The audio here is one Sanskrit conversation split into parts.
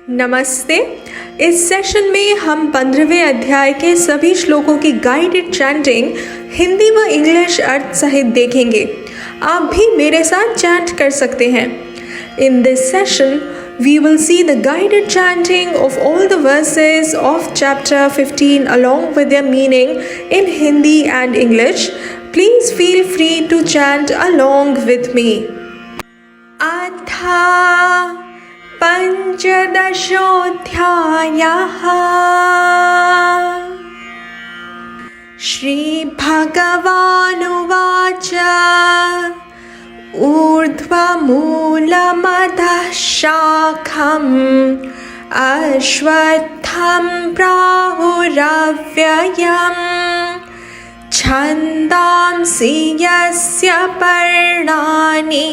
नमस्ते। इस सेशन में हम 15वें अध्याय के सभी श्लोकों की गाइडेड चैंटिंग हिंदी व इंग्लिश अर्थ सहित देखेंगे। आप भी मेरे साथ चैंट कर सकते हैं। In this session we will see the guided chanting of all the verses of chapter 15 along with their meaning in Hindi and English. Please feel free to chant along with me. Atha Panchadashodhyayah Shri Bhagavanuvacha ऊर्ध्वमूलमधः शाखम् अश्वत्थं प्राहुरव्ययम् छन्दांसि यस्य पर्णानि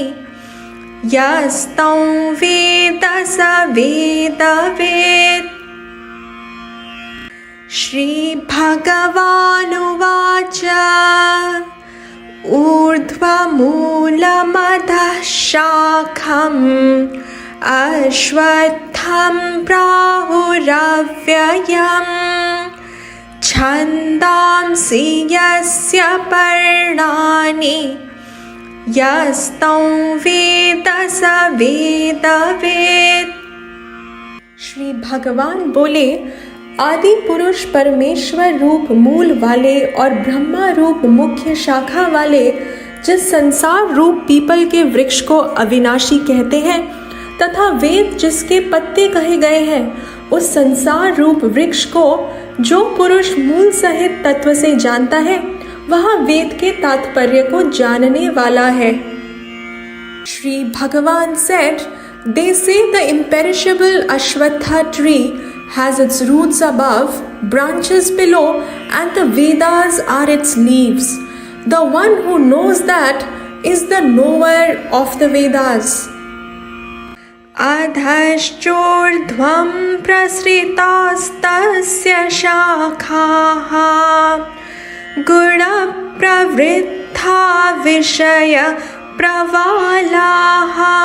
यस्तं वेद स वेदवित्। श्रीभगवानुवाच ऊर्ध्वमूलमधः शाखम् अश्वत्थं प्राहुरव्ययम् छन्दांसि यस्य पर्णानि यस्तं वेद स वेदवित्। श्री भगवान बोले, आदि पुरुष परमेश्वर रूप मूल वाले और ब्रह्मा रूप मुख्य शाखा वाले जिस संसार रूप पीपल के वृक्ष को अविनाशी कहते हैं तथा वेद जिसके पत्ते कहे गए हैं, उस संसार रूप वृक्ष को जो पुरुष मूल सहित तत्व से जानता है वह वेद के तात्पर्य को जानने वाला है। श्री भगवान said, they say the imperishable Ashwatha tree has its roots above, branches below, and the Vedas are its leaves. The one who knows that is the knower of the Vedas. Adhashchordhvam prasritastasya shakhaha guna pravrittha vishaya pravalaha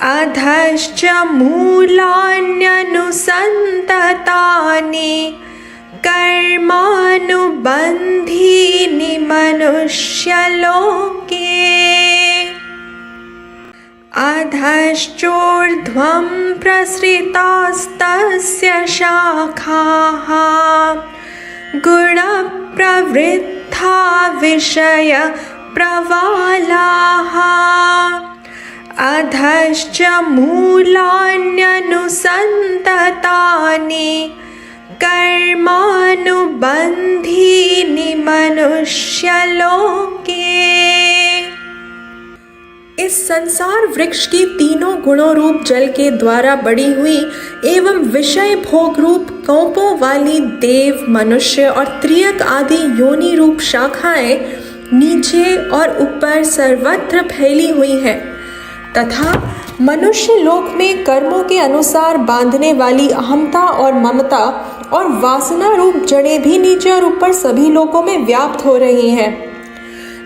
अधश्च मूलान्यनुसन्ततानि कर्मानुबन्धीनि मनुष्यलोके। अधश्चोर्ध्वं प्रसृतास्तस्य शाखाः गुणप्रवृद्धा विषय प्रवालाः अधश्च मूलान्यनुसन्ततानि कर्मानुबन्धीनि मनुष्यलोके। इस संसार वृक्ष की तीनों गुणों रूप जल के द्वारा बड़ी हुई एवं विषय भोग रूप कौपों वाली देव, मनुष्य और त्रियक आदि योनि रूप शाखाएं नीचे और ऊपर सर्वत्र फैली हुई हैं तथा मनुष्य लोक में कर्मों के अनुसार बांधने वाली अहमता और ममता और वासना रूप जड़ें भी नीचे और ऊपर सभी लोकों में व्याप्त हो रही हैं।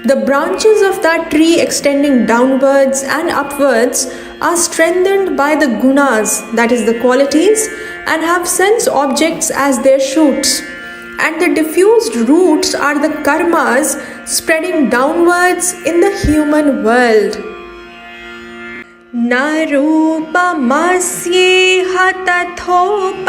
The branches of that tree extending downwards and upwards are strengthened by the gunas, that is the qualities, and have sense objects as their shoots. And the diffused roots are the karmas spreading downwards in the human world. न रूपमस्येह तथोपलभ्यते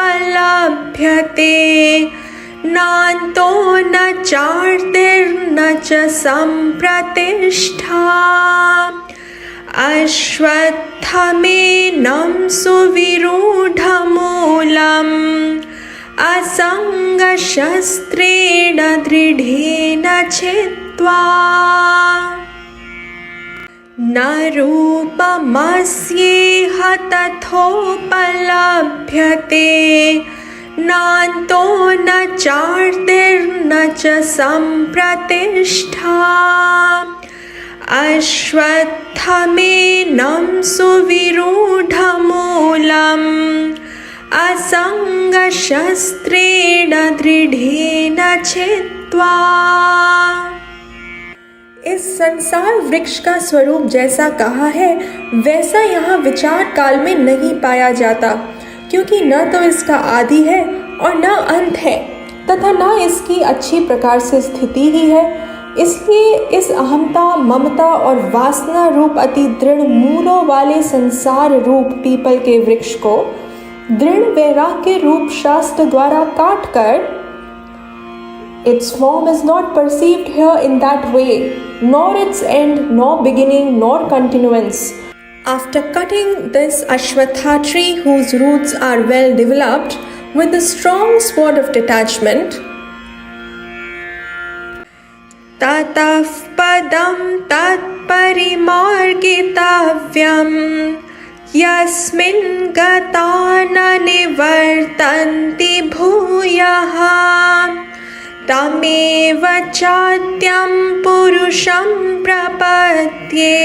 नान्तो न चार्तिर्न च सम्प्रतिष्ठा अश्वत्थमेनं सुविरूढमूलम् असङ्गशस्त्रेण दृढेन छित्त्वा। न रूपमस्येह तथोपलभ्यते नान्तो न चार्तिर्न च सम्प्रतिष्ठा अश्वत्थमेनं सुविरूढमूलम् असङ्गशस्त्रेण दृढेन छित्त्वा। इस संसार वृक्ष का स्वरूप जैसा कहा है वैसा यहाँ विचार काल में नहीं पाया जाता, क्योंकि न तो इसका आदि है और न अंत है तथा न इसकी अच्छी प्रकार से स्थिति ही है। इसलिए इस अहमता, ममता और वासना रूप अति दृढ़ मूलों वाले संसार रूप पीपल के वृक्ष को दृढ़ वैराग्य रूप शास्त्र द्वारा काट कर, its form is not perceived here in that way, nor its end, nor beginning, nor continuance. After cutting this Ashwatha tree, whose roots are well developed, with the strong sword of detachment, tataf padam tat parimargitavyam yasmin gata na nivartanti bhuyaha तमेव चाद्यं पुरुषं प्रपद्ये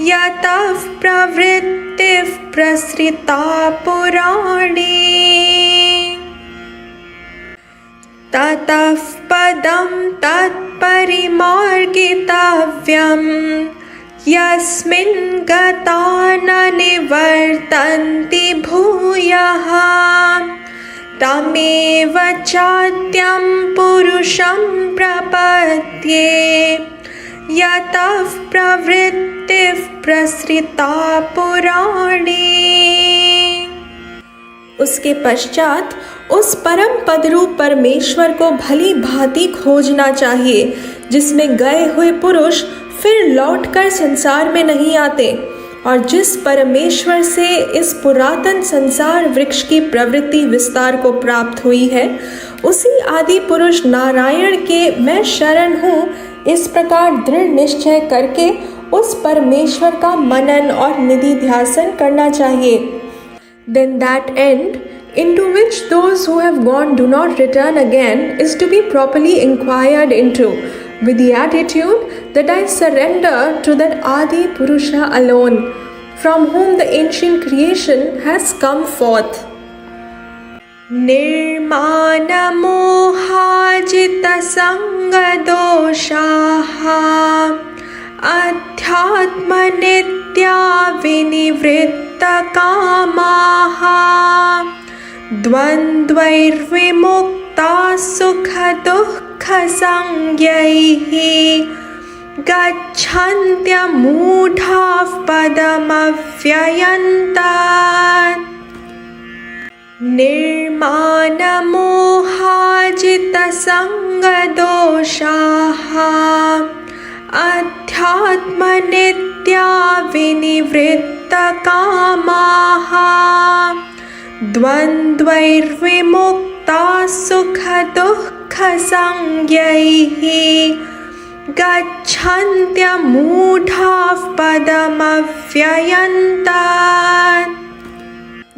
यतः प्रवृत्तिः प्रसृता पुराणे ततः पदं तत्परिमार्गितव्यं यस्मिन् गता न निवर्तन्ति भूयः तमेव चाद्यं पुरुषं प्रपद्ये यतः प्रवृत्तिः प्रसृता पुराणे। उसके पश्चात उस परम पदरूप परमेश्वर को भली भांति खोजना चाहिए, जिसमें गए हुए पुरुष फिर लौटकर संसार में नहीं आते, और जिस परमेश्वर से इस पुरातन संसार वृक्ष की प्रवृत्ति विस्तार को प्राप्त हुई है, उसी आदि पुरुष नारायण के मैं शरण हूँ इस प्रकार दृढ़ निश्चय करके उस परमेश्वर का मनन और निधिध्यासन करना चाहिए। Then that end into which those who have gone do not return again is to be properly inquired into, with the attitude that I surrender to that Adi Purusha alone, from whom the ancient creation has come forth. Nirmana mohajita sanga doshaha adhyatma nitya vinivritta kamaha dvandvairvimukta sukha dukkha sangyaihi गच्छन्त्यमूढाः पदमव्ययन्तात् निर्मानमोहाजितसङ्गदोषाः अध्यात्मनित्या विनिवृत्तकामाः द्वन्द्वैर्विमुक्ताः सुखदुःखसंज्ञैः गच्छन्त्यमूढाः पदमव्ययन्तात्।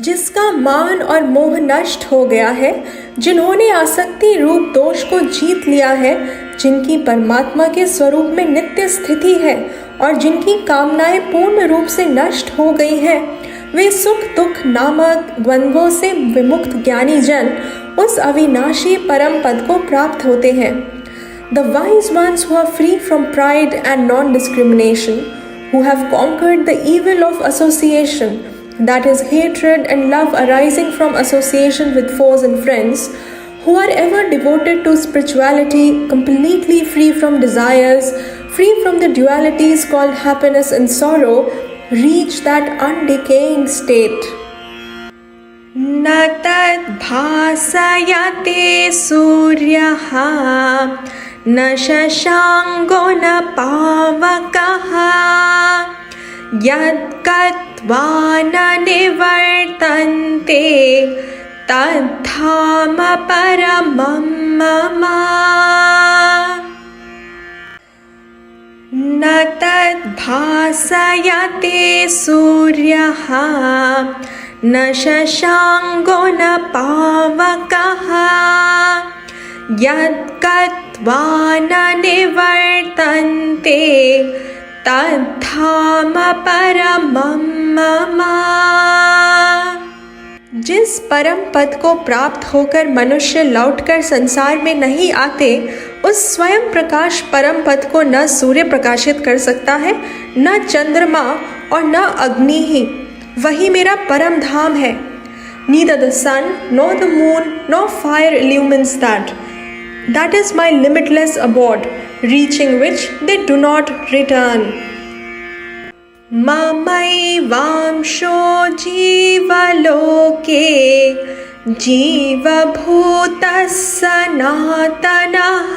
जिसका मान और मोह नष्ट हो गया है, जिन्होंने आसक्ति रूप दोष को जीत लिया है, जिनकी परमात्मा के स्वरूप में नित्य स्थिति है और जिनकी कामनाएं पूर्ण रूप से नष्ट हो गई हैं, वे सुख दुख नामक द्वंद्वों से विमुक्त ज्ञानी जन उस अविनाशी परम पद को प्राप्त होते हैं। The wise ones who are free from pride and non-discrimination, who have conquered the evil of association, that is hatred and love arising from association with foes and friends, who are ever devoted to spirituality, completely free from desires, free from the dualities called happiness and sorrow, reach that undecaying state. न तद् भासयते सूर्यः न शशाङ्को न पावकः यद्गत्वा न निवर्तन्ते तद्धाम परमं मम। न तद् भासयते सूर्यः न शशाङ्को न पावकः यद्गत्वा न निवर्तन्ते तद्धाम परमं मम। जिस परम पद को प्राप्त होकर मनुष्य लौटकर संसार में नहीं आते, उस स्वयं प्रकाश परम पद को न सूर्य प्रकाशित कर सकता है, न चंद्रमा और न अग्नि ही। वही मेरा परम धाम है। Neither the sun, nor the moon, nor fire illumines that. That is my limitless abode, reaching which they do not return. ममैवांशो जीवलोके जीवभूतः सनातनः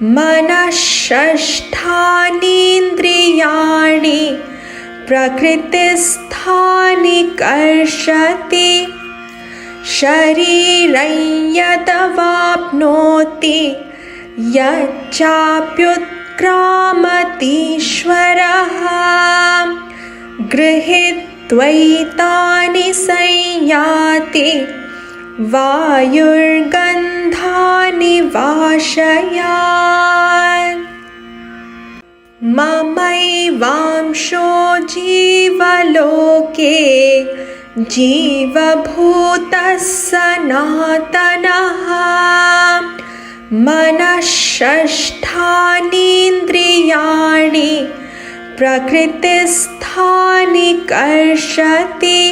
मनःषष्ठानीन्द्रियाणि प्रकृतिस्थानि कर्षति शरीरं यदवाप्नोति यच्चाप्युत्क्रामतीश्वरः गृहीत्वैतानि संयाति वायुर्गन्धानि वाशयात्। ममैवांशो जीवलोके जीवभूतः सनातनः मनःषष्ठानीन्द्रियाणि प्रकृतिस्थानि कर्षति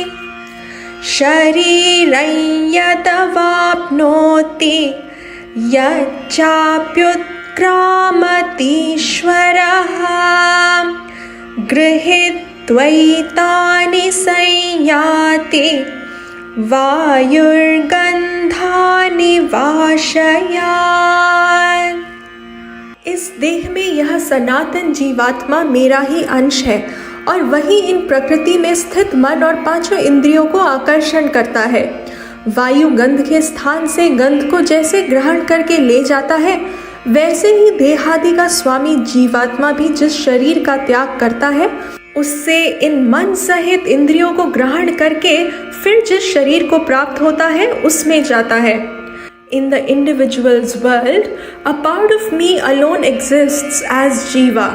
शरीरं यदवाप्नोति यच्चाप्युत्क्रामतीश्वरः गृहीत्वैतानि संयाति वायुर्गन्धानि वाशयात्। इस देह में यह सनातन जीवात्मा मेरा ही अंश है और वही इन प्रकृति में स्थित मन और पांचों इंद्रियों को आकर्षण करता है। वायु गंध के स्थान से गंध को जैसे ग्रहण करके ले जाता है, वैसे ही देहादि का स्वामी जीवात्मा भी जिस शरीर का त्याग करता है, उससे इन मन सहित इंद्रियों को ग्रहण करके फिर जिस शरीर को प्राप्त होता है उसमें जाता है। In the individual's world, a part of me alone exists as Jiva,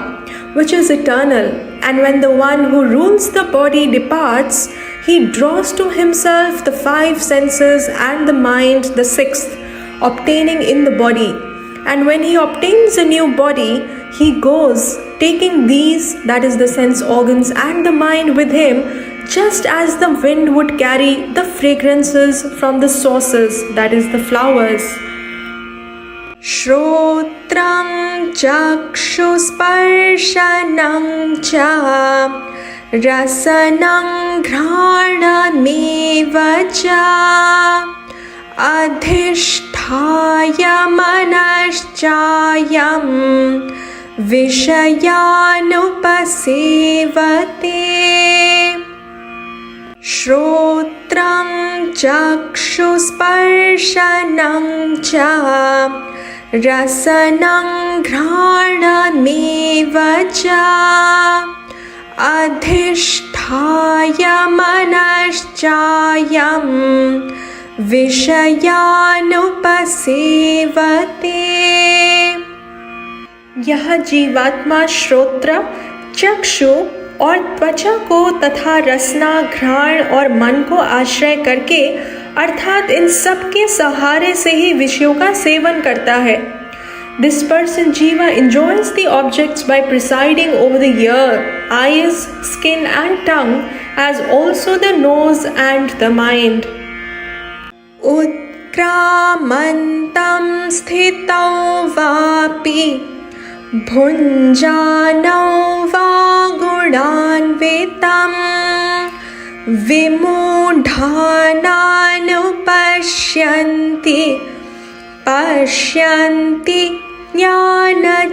which is eternal, and when the one who rules the body departs, he draws to himself the five senses and the mind, the sixth, obtaining in the body. And when he obtains a new body, he goes, taking these, that is the sense organs and the mind with him, just as the wind would carry the fragrances from the sources, that is the flowers. Shrotram chakshusparshanam cha rasanam ghranameva cha adhishthaya manaschayam vishayanupasevate. श्रोत्रं चक्षुस्पर्शनं च रसनं घ्राणमेव च अधिष्ठाय मनश्चायं विषयानुपसेवते। यह जीवात्मा श्रोत्र, चक्षु और त्वचा को तथा रसना, घ्राण और मन को आश्रय करके अर्थात इन सब के सहारे से ही विषयों का सेवन करता है। This person Jiva enjoys the objects by presiding over the ear, eyes, skin and tongue, as also the nose and the mind. Utkramantam sthitau vapi भुञ्जानौ वा गुणान्वितं विमूढानानुपश्यन्ति पश्यन्ति ज्ञानचक्षुषः।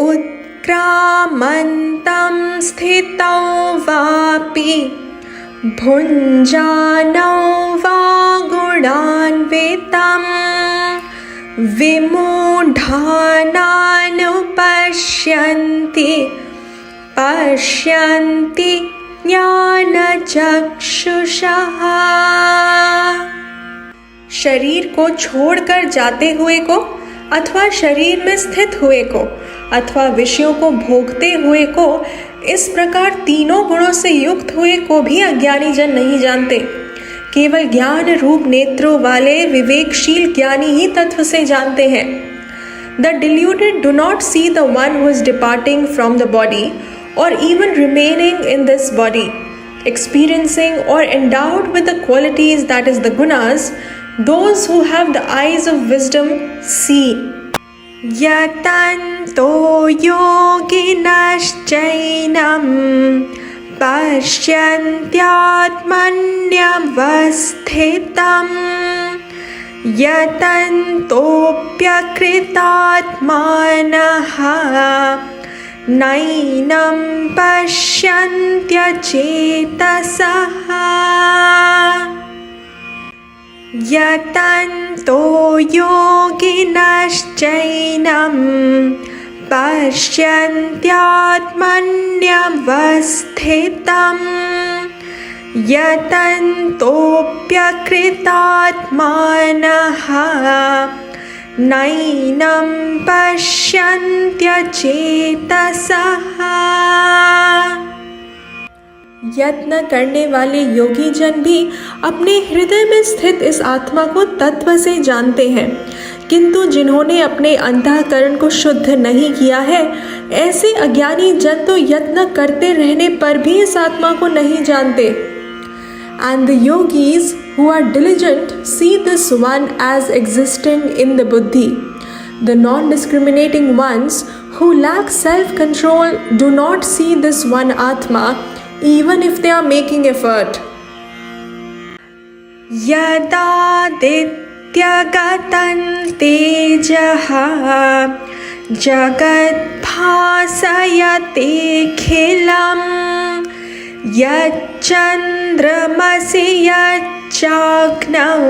उत्क्रामन्तं स्थितौ वापि भुञ्जानौ वा गुणान्वितं विमूढानानुपश्यन्ति पश्यन्ति ज्ञानचक्षुषः। शरीर को छोड़कर जाते हुए को अथवा शरीर में स्थित हुए को अथवा विषयों को भोगते हुए को इस प्रकार तीनों गुणों से युक्त हुए को भी अज्ञानी जन नहीं जानते। केवल ज्ञान रूप नेत्रों वाले विवेकशील ज्ञानी ही तत्व से जानते हैं। The deluded do not see the one who is departing from the body or even remaining in this body, experiencing or endowed with the qualities, that is the gunas. Those who have the eyes of wisdom see. Yatanto yoginaschainam pasyantyatmanyavasthitam yatantopyakritaatmanaha nainam pasyantyachetasaha. Yatanto yoginaschainam pasyantyatmanyavasthitam yatantopyakritaatmanaha nainam pasyantyachetasaha. यत्न करने वाले योगी जन भी अपने हृदय में स्थित इस आत्मा को तत्व से जानते हैं, किंतु जिन्होंने अपने अंतःकरण को शुद्ध नहीं किया है, ऐसे अज्ञानी जन तो यत्न करते रहने पर भी इस आत्मा को नहीं जानते. And the yogis who are diligent see this one as existing in the buddhi. The non-discriminating ones who lack self-control do not see this one Atma even if they are making effort. Yadadityagatan tejaha jagat bhasayate khilam yachandramasi yachaknau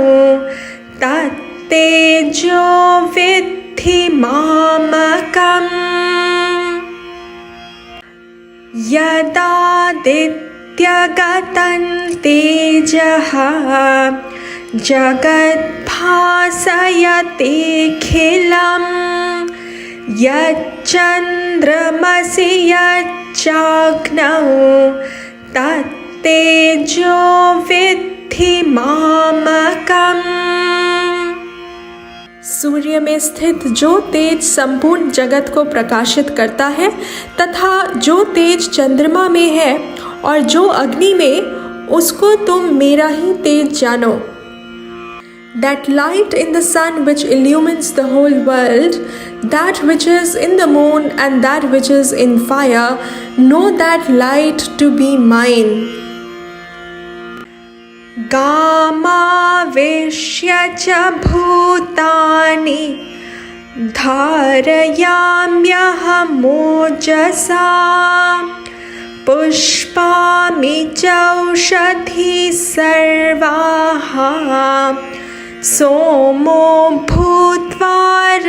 tattejo vidhi mamakam. Yadadityagatan tejaha jagat bhasayate khilam yachandramasi yachaknau tattejo vidhi mamakam. सूर्य में स्थित जो तेज संपूर्ण जगत को प्रकाशित करता है तथा जो तेज चंद्रमा में है और जो अग्नि में, उसको तुम मेरा ही तेज जानो. That light in the sun which illumines the whole world, that which is in the moon and that which is in fire, know that light to be mine. Gamavishya cha bhutani dharayamyaham ojasa pushpami chaushadhi sarvaha somo bhutva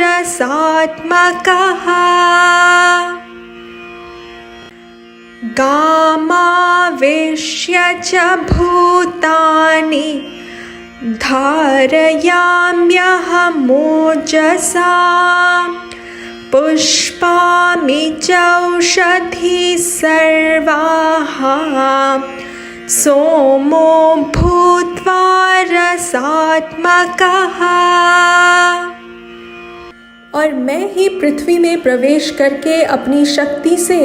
rasatmakaha. Gamavishya cha bhutani dharayamyaham ojasa pushpami chaushadhi sarvaha somo bhutva rasatmakaha. और मैं ही पृथ्वी में प्रवेश करके अपनी शक्ति से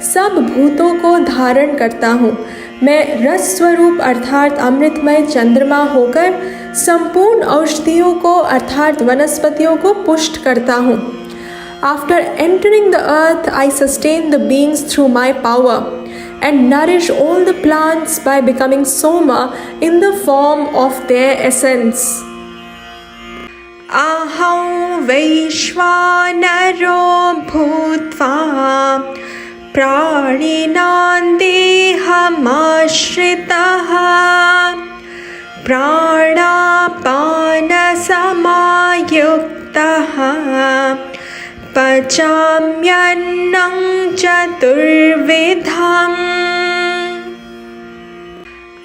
सब भूतों को धारण करता हूँ. मैं रस स्वरूप अर्थात अमृतमय चंद्रमा होकर संपूर्ण औषधियों को अर्थात वनस्पतियों को पुष्ट करता हूँ. After entering the earth, I sustain the beings through my power and nourish all the plants by becoming soma in the form of their essence. Aham Vaishvanaro bhutva praninan dehamashritah pranapana samayuktah pachamyannam chaturvidham.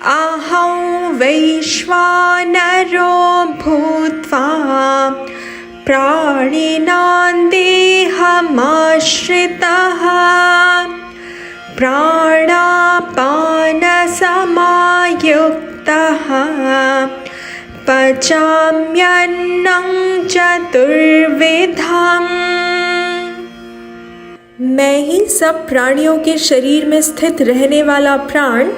Aham Vaishvanaro bhutva praninan dehamashritah देहमाश्रितः प्राणापानसमायुक्तः पचाम्यन्नं चतुर्विधम्। मैं ही सब प्राणियों के शरीर में स्थित रहने वाला प्राण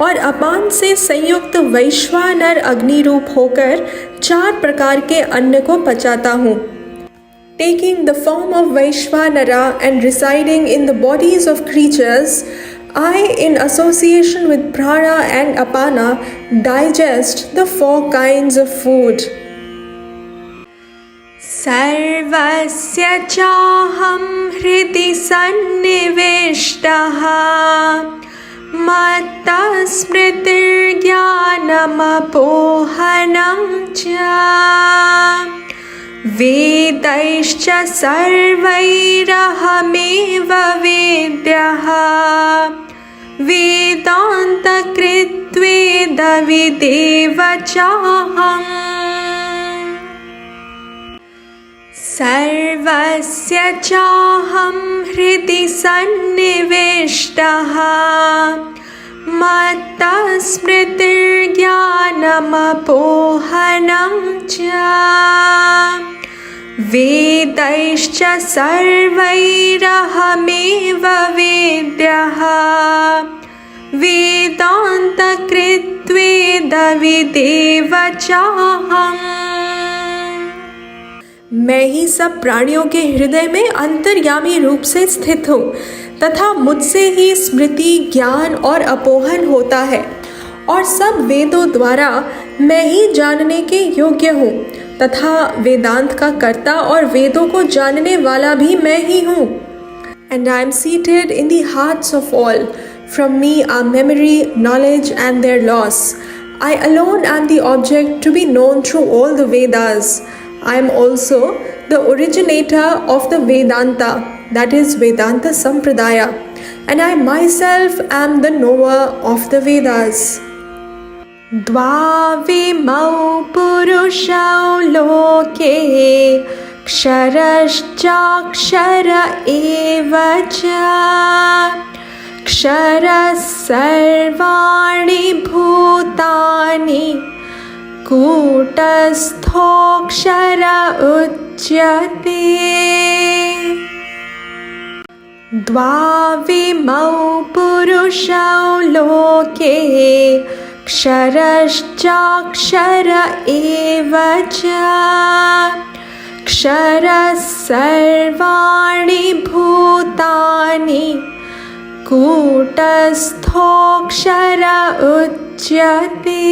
और अपान से संयुक्त वैश्वानर अग्नि रूप होकर 4 प्रकार के अन्न को पचाता हूँ। Taking the form of Vaishvanara and residing in the bodies of creatures, I, in association with prana and apana, digest the 4 kinds of food. सर्वस्य चाहं हृदि सन्निविष्टः मत्तः स्मृतिर्ज्ञानमपोहनं च वेदैश्च सर्वैरहमेव वेद्यः वेदान्तकृत्वेदविदेव चाहम्। सर्वस्य चाहं हृदि सन्निविष्टः मत्तः स्मृतिर्ज्ञानमपोहनं च वेदैश्च सर्वैरहमेव वेद्यः वेदान्तकृत्वेदविदेव चाहम्। मैं ही सब प्राणियों के हृदय में अंतर्यामी रूप से स्थित हूँ तथा मुझसे ही स्मृति, ज्ञान और अपोहन होता है और सब वेदों द्वारा मैं ही जानने के योग्य हूँ तथा वेदांत का कर्ता और वेदों को जानने वाला भी मैं ही हूँ। And I am seated in the hearts of all. From me are memory, knowledge and their loss. I alone am the object to be known through all the Vedas. I am also the originator of the Vedanta, that is Vedanta Sampradaya, and I myself am the knower of the Vedas. द्वाविमौ पुरुषौ लोके क्षरश्चाक्षर एव च क्षरः सर्वाणि भूतानि कूटस्थोऽक्षर उच्यते। द्वाविमौ पुरुषौ लोके क्षरश्चाक्षर एव च क्षरः सर्वाणि भूतानि कूटस्थोऽक्षर उच्यते।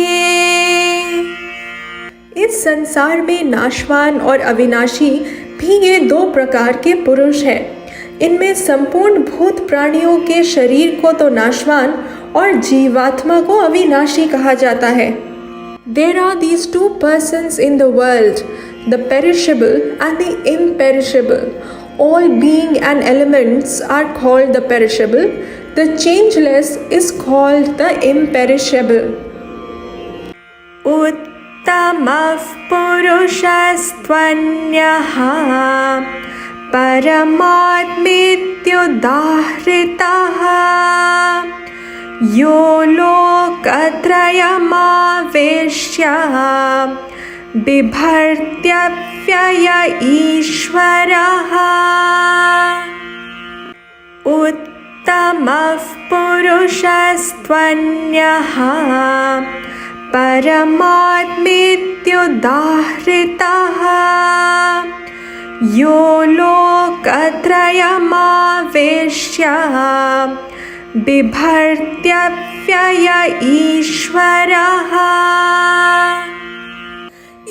इस संसार में नाशवान और अविनाशी भी ये 2 प्रकार के पुरुष हैं। इनमें संपूर्ण भूत प्राणियों के शरीर को तो नाशवान और जीवात्मा को अविनाशी कहा जाता है। There are these 2 persons in the world, the perishable and the imperishable. All being and elements are called the perishable. The changeless is called the imperishable. उत्तमः पुरुषस्त्वन्यः परमात्मेत्युदाहृतः यो लोकत्रयमावेश्य बिभर्त्यव्यय ईश्वरः। उत्तमः पुरुषस्त्वन्यः परमात्मेत्युदाहृतः यो लोकत्रयमावेश्य बिभर्त्यव्यय ईश्वरः।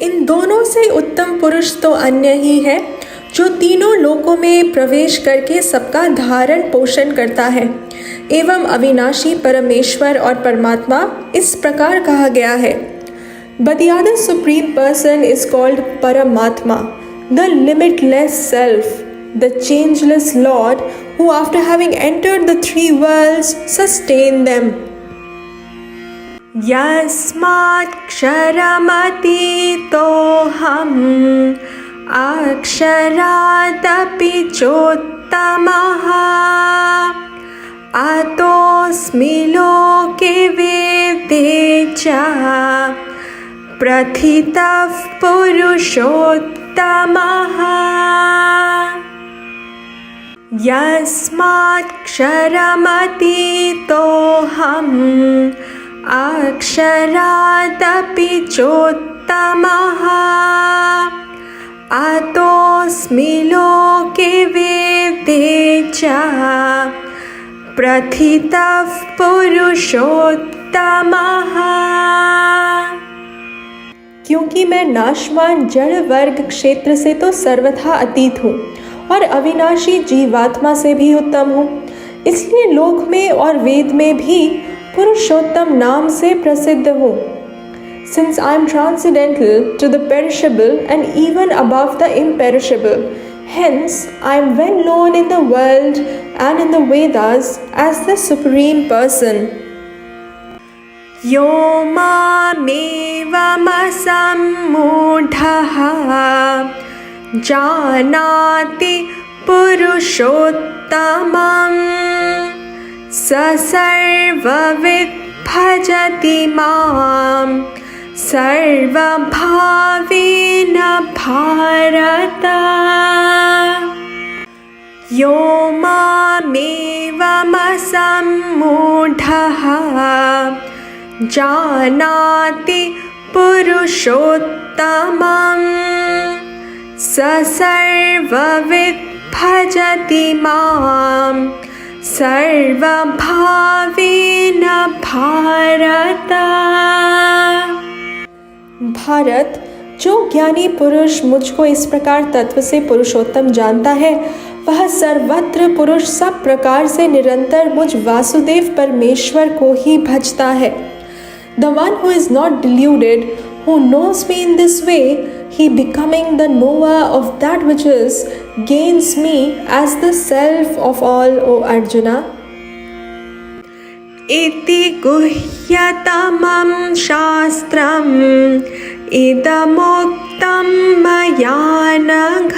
इन दोनों से उत्तम पुरुष तो अन्य ही है जो तीनों लोकों में प्रवेश करके सबका धारण पोषण करता है एवं अविनाशी परमेश्वर और परमात्मा इस प्रकार कहा गया है। But the other supreme person is called Paramatma, the limitless self, the changeless Lord who after having entered the 3 worlds sustain them. Yasmat ksharamati toham अक्षरादपि चोत्तमः अतोऽस्मि लोके वेदे च प्रथितः पुरुषोत्तमः यस्माक्षरमतीतोऽहम् अक्षरादपि चोत्तमः अतोऽस्मि लोके वेदे च प्रथितः पुरुषोत्तमः। क्योंकि मैं नाशवान जड़ वर्ग क्षेत्र से तो सर्वथा अतीत हूँ और अविनाशी जीवात्मा से भी उत्तम हूँ, इसलिए लोक में और वेद में भी पुरुषोत्तम नाम से प्रसिद्ध हूँ। Since I am transcendental to the perishable and even above the imperishable, hence I am well known in the world and in the Vedas as the Supreme Person. Yo mamevamasammudhaha janati purushottamam sa sarvavid bhajati mam सर्वभावेन Bharata. यो मामेवमसम्मूढः जानाति पुरुषोत्तमं स सर्वविद् भजति मां सर्वभावेन भारत। भारत, जो ज्ञानी पुरुष मुझको इस प्रकार तत्व से पुरुषोत्तम जानता है, वह सर्वत्र पुरुष सब प्रकार से निरंतर मुझ वासुदेव परमेश्वर को ही भजता है। The one who is not deluded, who knows me in this way, he becoming the knower of that which is, gains me as the self of all, O Arjuna. इति गुह्यतमं शास्त्रम् इदमुक्तं मया नघ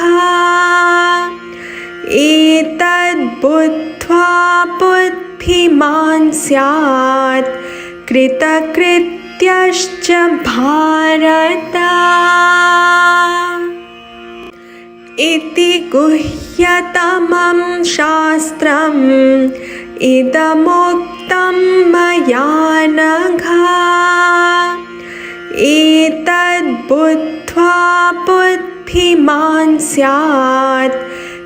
एतद्बुद्ध्वा बुद्धिमान् स्यात् कृतकृत्यश्च भारत। इति गुह्यतमं शास्त्रम् इदमुक्तं मया नघ एतद्बुद्ध्वा बुद्धिमान् स्यात्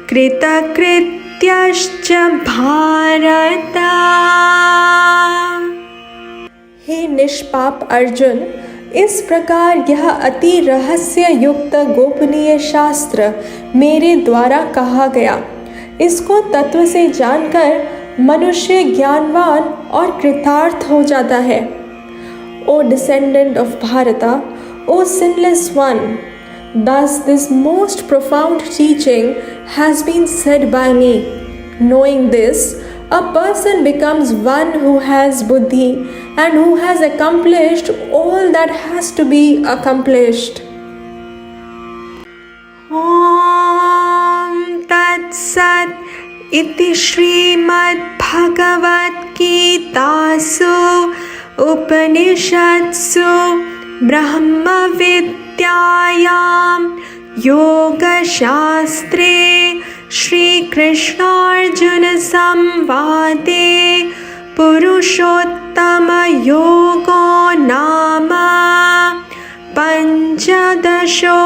कृतकृत्यश्च भारत। हे निष्पाप अर्जुन, इस प्रकार यह अति रहस्य युक्त गोपनीय शास्त्र मेरे द्वारा कहा गया। इसको तत्व से जानकर मनुष्य ज्ञानवान और कृतार्थ हो जाता है। O descendant of Bharata, O sinless one, thus this most profound teaching has been said by me. Knowing this, a person becomes one who has buddhi and who has accomplished all that has to be accomplished. Om Tat Sat इति श्रीमद्भगवद्गीतासु उपनिषत्सु ब्रह्मविद्यायां योगशास्त्रे श्रीकृष्णार्जुनसंवादे पुरुषोत्तमयोगो नाम पञ्चदशो